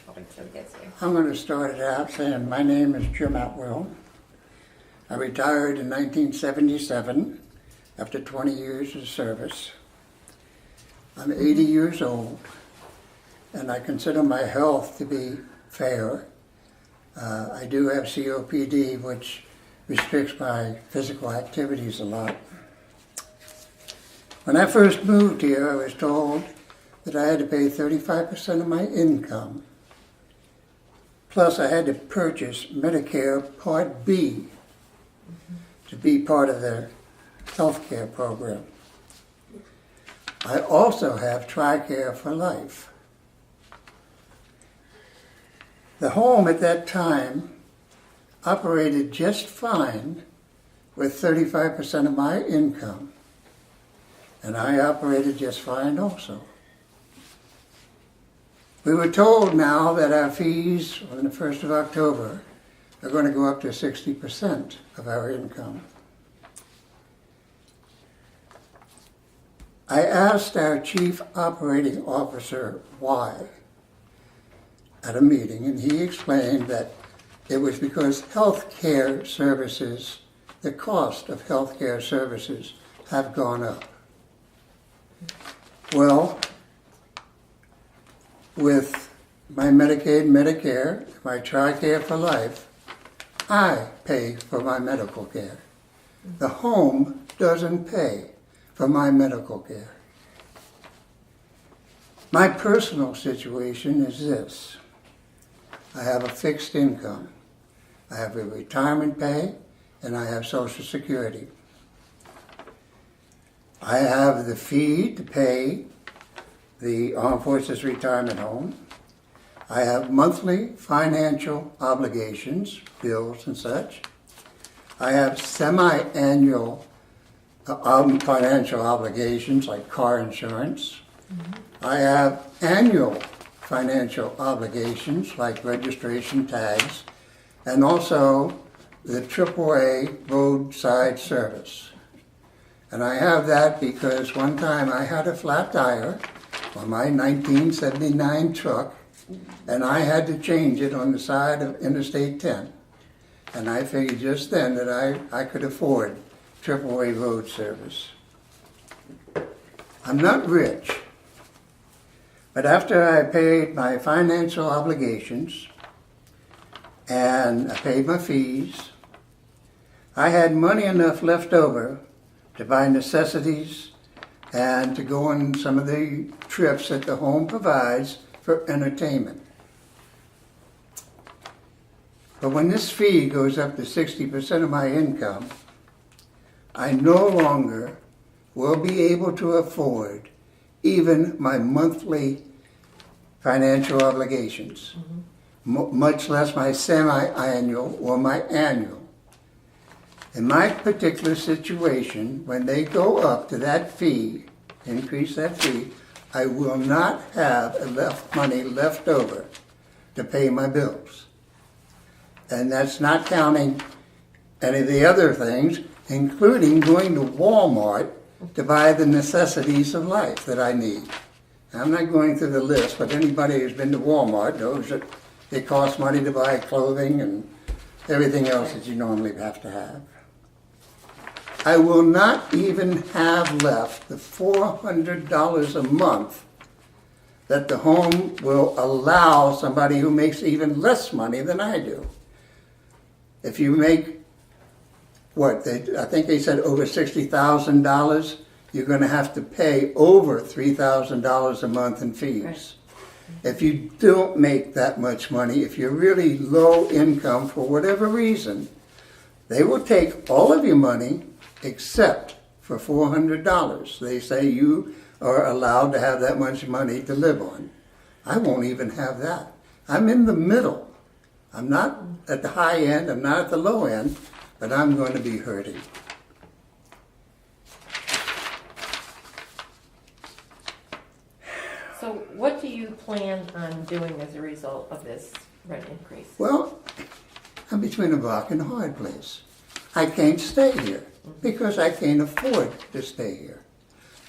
until it gets here. I'm going to start it out saying my name is Jim Atwell. I retired in 1977 after 20 years of service. I'm 80 years old, and I consider my health to be fair. I do have COPD, which restricts my physical activities a lot. When I first moved here, I was told that I had to pay 35% of my income. Plus, I had to purchase Medicare Part B to be part of their health care program. I also have TRICARE for life. The home at that time operated just fine with 35% of my income, and I operated just fine also. We were told now that our fees on the 1st of October are going to go up to 60% of our income. I asked our chief operating officer why at a meeting, and he explained that it was because health care services, the cost of health care services have gone up. Well, with my Medicaid, Medicare, my TRICARE for life, I pay for my medical care. The home doesn't pay for my medical care. My personal situation is this. I have a fixed income. I have a retirement pay, and I have Social Security. I have the fee to pay the Armed Forces Retirement Home. I have monthly financial obligations, bills and such. I have semi-annual financial obligations like car insurance. I have annual financial obligations like registration tags, and also the AAA roadside service. And I have that because one time I had a flat tire on my 1979 truck, and I had to change it on the side of Interstate 10. And I figured just then that I could afford AAA road service. I'm not rich, but after I paid my financial obligations and I paid my fees, I had money enough left over to buy necessities and to go on some of the trips that the home provides for entertainment. But when this fee goes up to 60% of my income, I no longer will be able to afford even my monthly financial obligations, much less my semi-annual or my annual. In my particular situation, when they go up to that fee, increase that fee, I will not have enough money left over to pay my bills. And that's not counting any of the other things, including going to Walmart to buy the necessities of life that I need. I'm not going through the list, but anybody who's been to Walmart knows that it costs money to buy clothing and everything else that you normally have to have. I will not even have left the $400 a month that the home will allow somebody who makes even less money than I do. If you make, I think they said over $60,000, you're going to have to pay over $3,000 a month in fees. Right. If you don't make that much money, if you're really low income for whatever reason, they will take all of your money except for $400. They say you are allowed to have that much money to live on. I won't even have that. I'm in the middle. I'm not at the high end, I'm not at the low end, but I'm going to be hurting. So what do you plan on doing as a result of this rent increase? Well, I'm between a rock and a hard place. I can't stay here because I can't afford to stay here.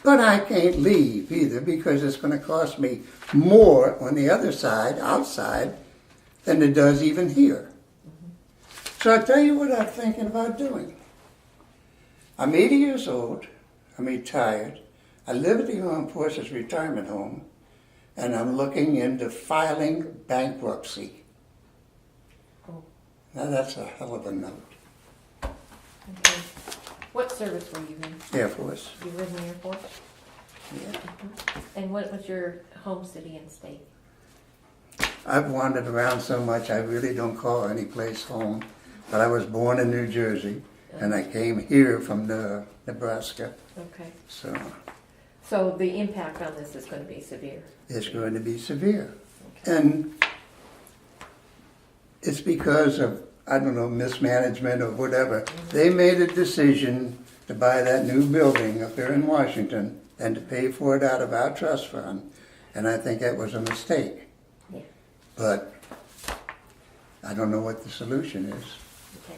But I can't leave either because it's going to cost me more on the other side, outside, than it does even here. So I'll tell you what I'm thinking about doing. I'm 80 years old. I'm retired. I live at the Armed Forces Retirement Home, and I'm looking into filing bankruptcy. Oh. Now that's a hell of a note. Okay. What service were you in? Air Force. You were in the Air Force? Yeah. And what was your home city and state? I've wandered around so much I really don't call any place home. But I was born in New Jersey, and I came here from Nebraska. Okay. So the impact on this is going to be severe. it's going to be severe. Okay. And it's because of, I don't know, mismanagement or whatever. They made a decision to buy that new building up there in Washington and to pay for it out of our trust fund. And I think that was a mistake. Yeah. But I don't know what the solution is. Okay.